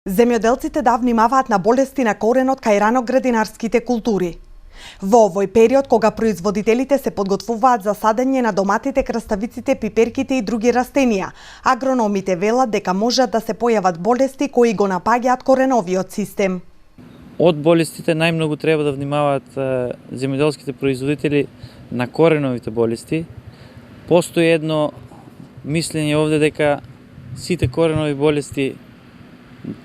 Земјоделците да внимаваат на болести на коренот кај раноградинарските култури. Во овој период, кога производителите се подготвуваат за садење на доматите, краставиците, пиперките и други растенија, агрономите велат дека можат да се појават болести кои го напаѓаат кореновиот систем. Од болестите најмногу треба да внимаваат земјоделските производители на кореновите болести. Постои едно мислење овде дека сите коренови болести,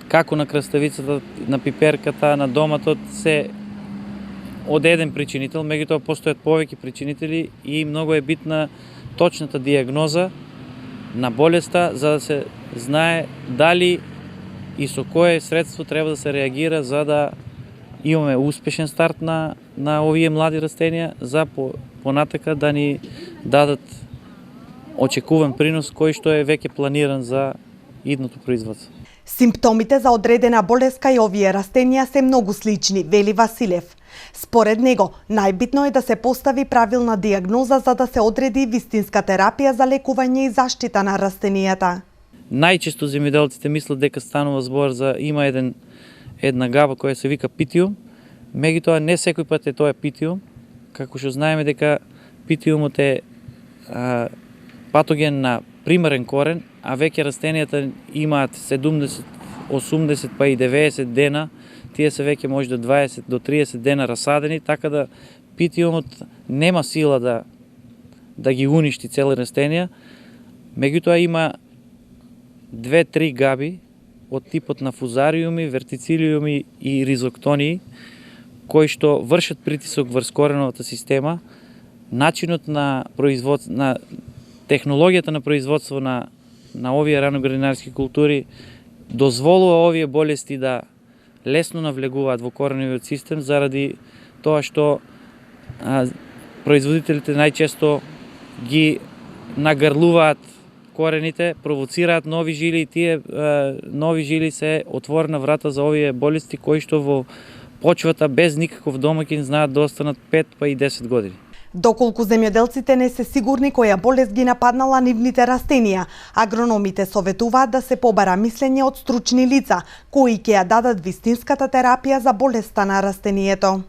како на краставицата, на пиперката, на доматот, се од еден причинител, меѓутоа постојат повеќе причинители и многу е битна точната дијагноза на болеста за да се знае дали и со кое средство треба да се реагира за да имаме успешен старт на овие млади растенија, за понатака да ни дадат очекуван принос кој што е веќе планиран за идното производство. Симптомите за одредена болест кај овие растенија се многу слични, вели Василев. Според него, најбитно е да се постави правилна дијагноза за да се одреди вистинска терапија за лекување и заштита на растенијата. Најчесто земјоделците мислат дека станува збор за има една габа која се вика питиум, меѓутоа не секој пат е тоа питиум, како што знаеме дека питиумот е патоген на примарен корен, а веќе растенијата имаат 70, 80 па и 90 дена, тие се веќе може до 20 до 30 дена расадени, така да питиумот нема сила да ги уништи цели растенија, меѓутоа има 2-3 габи од типот на фузариуми, вертицилиуми и ризоктонии, кои што вршат притисок врз кореновата система. Начинот на производство, на технологијата на производство на овие раноградинарски култури дозволува овие болести да лесно навлегуваат во кореновиот систем заради тоа што производителите најчесто ги нагрлуваат корените, провоцираат нови жили и тие нови жили се отворена врата за овие болести кои што во почвата без никаков домаќин знаат да останат 5 па и 10 години. Доколку земјоделците не се сигурни која болест ги нападнала нивните растенија, агрономите советуваат да се побара мислење од стручни лица, кои ќе ја дадат вистинската терапија за болеста на растението.